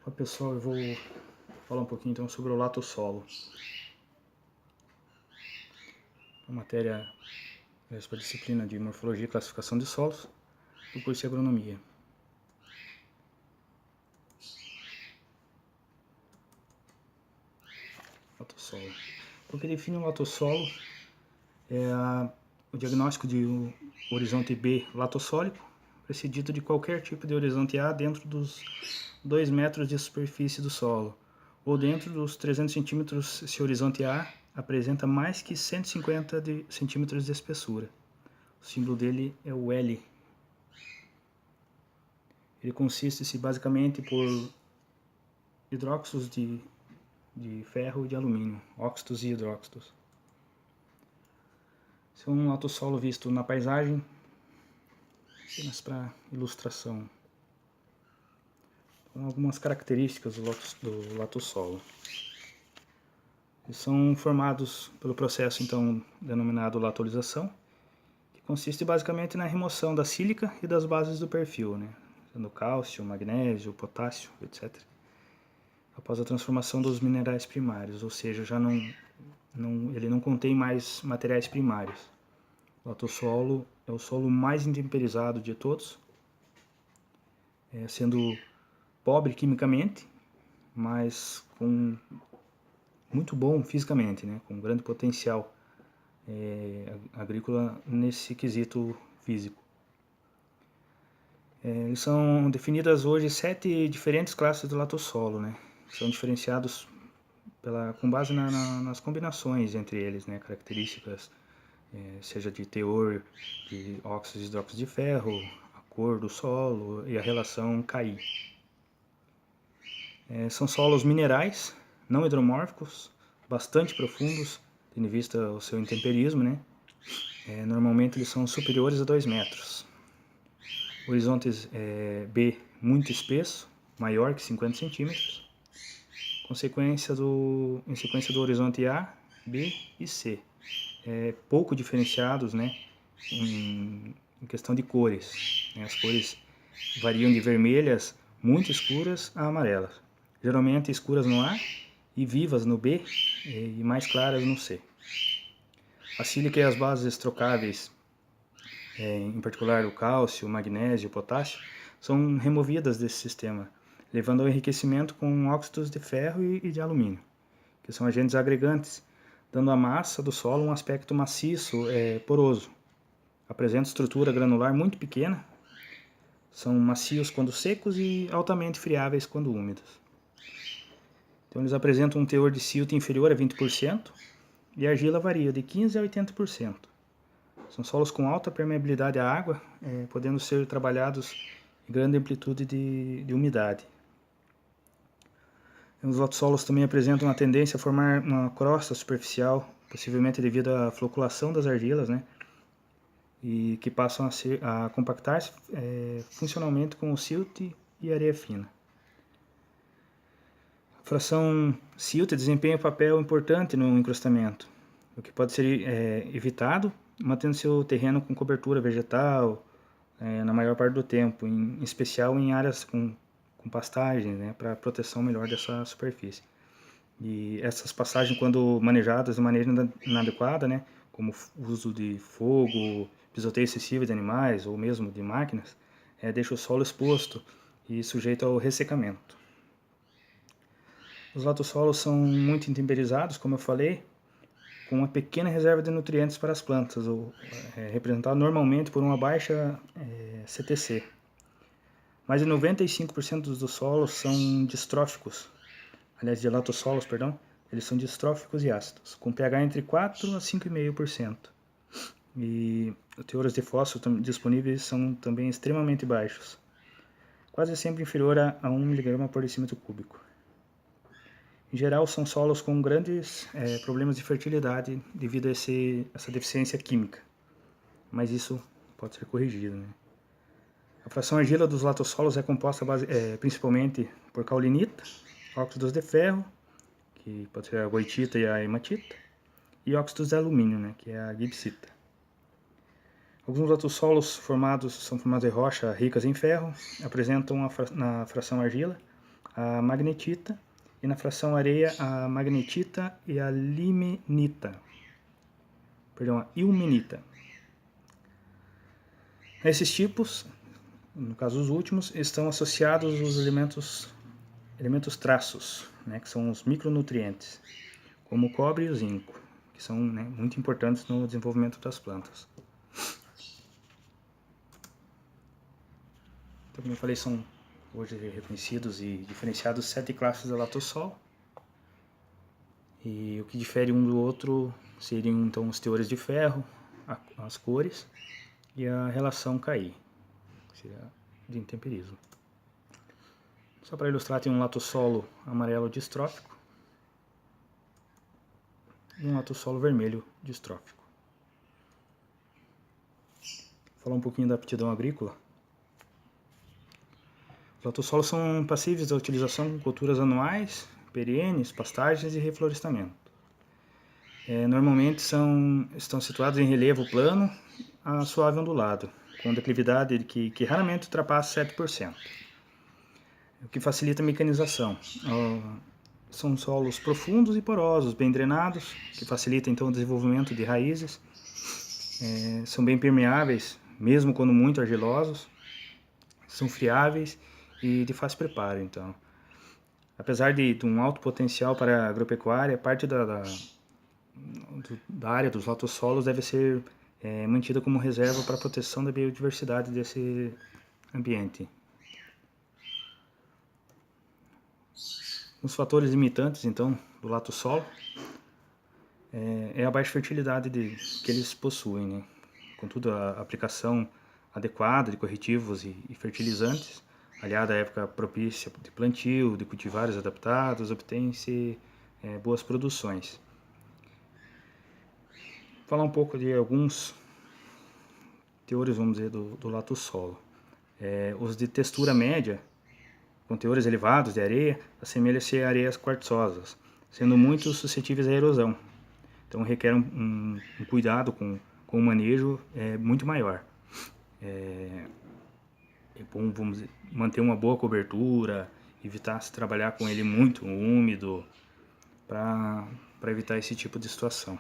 Olá pessoal, eu vou falar um pouquinho então sobre o latossolo. Uma matéria para a disciplina de Morfologia e Classificação de Solos do curso de Agronomia. Latossolo. O que define o latossolo é o diagnóstico de um horizonte B latossólico, precedido de qualquer tipo de horizonte A dentro dos 2 metros de superfície do solo, ou dentro dos 300 centímetros se o horizonte A apresenta mais que 150 centímetros de espessura. O símbolo dele é o L. Ele consiste basicamente por hidróxidos de ferro e de alumínio, óxidos e hidróxidos. Esse é um latossolo visto na paisagem, apenas para ilustração. Então, algumas características do latossolo. Eles são formados pelo processo então denominado latolização, que consiste basicamente na remoção da sílica e das bases do perfil, sendo cálcio, magnésio, potássio, etc. Após a transformação dos minerais primários, ou seja, ele não contém mais materiais primários. O latossolo é o solo mais intemperizado de todos, sendo pobre quimicamente, mas muito bom fisicamente, com grande potencial agrícola nesse quesito físico. São definidas hoje 7 diferentes classes do latossolo, são diferenciados com base nas combinações entre eles, características, seja de teor de óxidos e hidróxidos de ferro, a cor do solo e a relação Ki. São solos minerais, não hidromórficos, bastante profundos, tendo em vista o seu intemperismo, normalmente eles são superiores a 2 metros. Horizontes B muito espesso, maior que 50 centímetros, em sequência do horizonte A, B e C, pouco diferenciados em questão de cores. As cores variam de vermelhas muito escuras a amarelas, geralmente escuras no A e vivas no B e mais claras no C. A sílica e as bases trocáveis, em particular o cálcio, o magnésio e o potássio, são removidas desse sistema, levando ao enriquecimento com óxidos de ferro e de alumínio, que são agentes agregantes, dando à massa do solo um aspecto maciço, poroso. Apresenta estrutura granular muito pequena, são macios quando secos e altamente friáveis quando úmidos. Então eles apresentam um teor de silt inferior a 20% e a argila varia de 15% a 80%. São solos com alta permeabilidade à água, podendo ser trabalhados em grande amplitude de umidade. Os lotossolos também apresentam uma tendência a formar uma crosta superficial, possivelmente devido à floculação das argilas, e que passam a compactar-se funcionalmente com o silt e areia fina. A fração silt desempenha um papel importante no encrustamento, o que pode ser evitado mantendo seu terreno com cobertura vegetal na maior parte do tempo, em especial em áreas com pastagem, para proteção melhor dessa superfície. E essas pastagens, quando manejadas de maneira inadequada, como o uso de fogo, pisoteio excessivo de animais ou mesmo de máquinas, deixa o solo exposto e sujeito ao ressecamento. Os latossolos são muito intemperizados, como eu falei, com uma pequena reserva de nutrientes para as plantas, representado normalmente por uma baixa CTC. Mais de 95% dos solos são distróficos, aliás, de latossolos, perdão, eles são distróficos e ácidos, com pH entre 4 a 5,5%. E os teores de fósforo disponíveis são também extremamente baixos, quase sempre inferior a 1 mg por decímetro cúbico. Em geral, são solos com grandes problemas de fertilidade devido a essa deficiência química, mas isso pode ser corrigido. A fração argila dos latossolos é composta principalmente por caulinita, óxidos de ferro, que pode ser a goitita e a hematita, e óxidos de alumínio, que é a gibsita. Alguns latossolos são formados de rocha ricas em ferro, apresentam na fração argila a magnetita, e na fração areia a magnetita e a limonita. Perdão, a ilmenita. Esses tipos, no caso os últimos, estão associados aos elementos traços, né, que são os micronutrientes, como o cobre e o zinco, que são, né, muito importantes no desenvolvimento das plantas. Então, como eu falei, são hoje reconhecidos e diferenciados 7 classes de latossol. E o que difere um do outro seriam então os teores de ferro, as cores e a relação Ki, que seria de intemperismo. Só para ilustrar, tem um latossolo amarelo distrófico e um latossolo vermelho distrófico. Vou falar um pouquinho da aptidão agrícola. Os latossolos são passíveis da utilização em culturas anuais, perenes, pastagens e reflorestamento. Normalmente estão situados em relevo plano a suave ondulado, com declividade que raramente ultrapassa 7%, o que facilita a mecanização. São solos profundos e porosos, bem drenados, que facilita então o desenvolvimento de raízes. São bem permeáveis, mesmo quando muito argilosos. São friáveis e de fácil preparo, então. Apesar de um alto potencial para a agropecuária, parte da área dos latossolos deve ser mantida como reserva para a proteção da biodiversidade desse ambiente. Os fatores limitantes, então, do latossolo é a baixa fertilidade que eles possuem, né? Contudo, a aplicação adequada de corretivos e fertilizantes, aliada à época propícia de plantio, de cultivares adaptados, obtém-se boas produções. Vou falar um pouco de alguns teores, vamos dizer, do latossolo. Os de textura média, com teores elevados de areia, assemelham-se a areias quartzosas, sendo muito suscetíveis à erosão. Então requer um cuidado com o manejo muito maior. É bom, vamos dizer, manter uma boa cobertura, evitar se trabalhar com ele muito úmido, para evitar esse tipo de situação.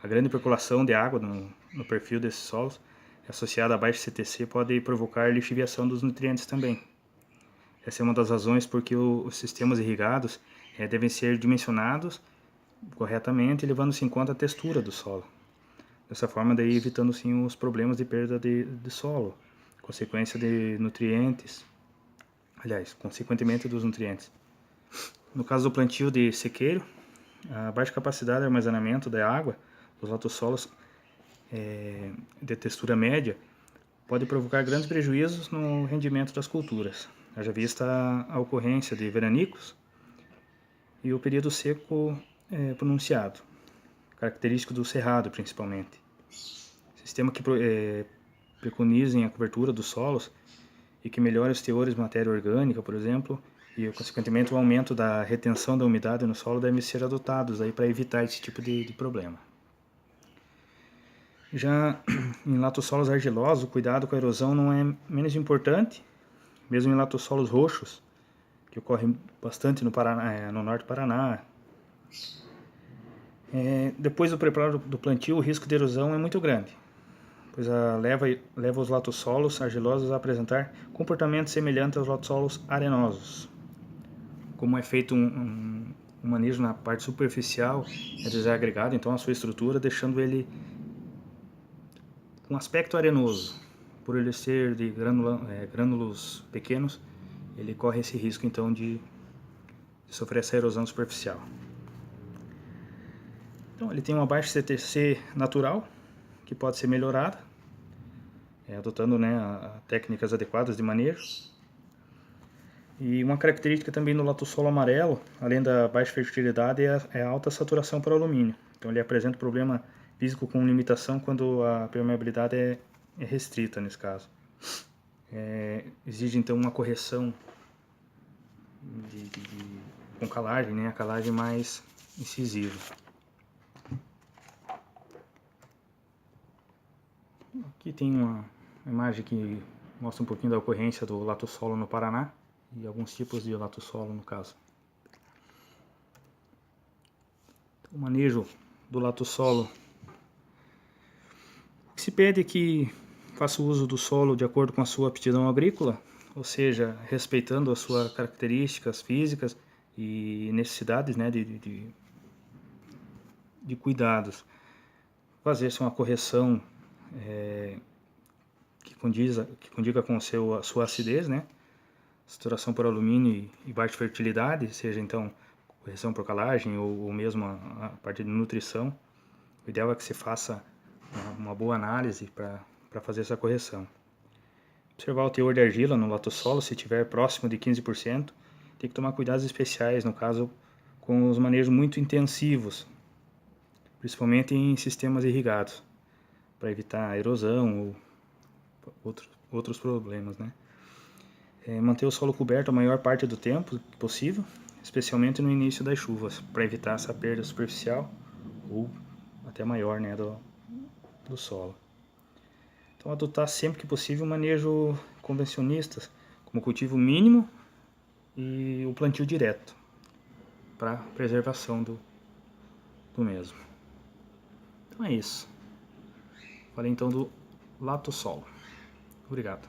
A grande percolação de água no perfil desses solos, associada a baixo CTC, pode provocar lixiviação dos nutrientes também. Essa é uma das razões porque os sistemas irrigados devem ser dimensionados corretamente, levando-se em conta a textura do solo. Dessa forma, daí evitando sim os problemas de perda de solo, consequência de nutrientes, consequentemente dos nutrientes. No caso do plantio de sequeiro, a baixa capacidade de armazenamento da água dos latossolos de textura média pode provocar grandes prejuízos no rendimento das culturas, haja vista a ocorrência de veranicos e o período seco pronunciado, característico do cerrado principalmente. Sistema que preconizem a cobertura dos solos e que melhore os teores de matéria orgânica, por exemplo, e consequentemente o aumento da retenção da umidade no solo devem ser adotados para evitar esse tipo de problema. Já em latossolos argilosos, o cuidado com a erosão não é menos importante, mesmo em latossolos roxos, que ocorrem bastante no Paraná, no norte do Paraná. Depois do preparo do plantio, o risco de erosão é muito grande, pois leva os latossolos argilosos a apresentar comportamentos semelhantes aos latossolos arenosos. Como é feito um manejo na parte superficial, é desagregado então a sua estrutura, deixando ele com aspecto arenoso. Por ele ser de grânulos pequenos, ele corre esse risco então de sofrer essa erosão superficial. Então ele tem uma baixa CTC natural, que pode ser melhorada, adotando técnicas adequadas de manejo. E uma característica também do latossolo amarelo, além da baixa fertilidade, é a alta saturação por alumínio. Então ele apresenta problema físico com limitação quando a permeabilidade é restrita nesse caso. Exige então uma correção com calagem, a calagem mais incisiva. Aqui tem uma imagem que mostra um pouquinho da ocorrência do latossolo no Paraná e alguns tipos de lato solo no caso. Então, o manejo do lato solo, o que se pede é que faça uso do solo de acordo com a sua aptidão agrícola, ou seja, respeitando as suas características físicas e necessidades, né, de cuidados. Fazer-se uma correção que condiga com a sua acidez, né? Saturação por alumínio e baixa fertilidade, seja então correção por calagem ou mesmo a parte de nutrição. O ideal é que se faça uma boa análise para fazer essa correção. Observar o teor de argila no latossolo, se estiver próximo de 15%, tem que tomar cuidados especiais, no caso, com os manejos muito intensivos, principalmente em sistemas irrigados, para evitar erosão ou outros problemas, né? Manter o solo coberto a maior parte do tempo possível, especialmente no início das chuvas, para evitar essa perda superficial ou até maior, né, do solo. Então, adotar sempre que possível um manejo convencionista, como cultivo mínimo e o plantio direto, para preservação do mesmo. Então é isso. Falei então do lato solo. Obrigado.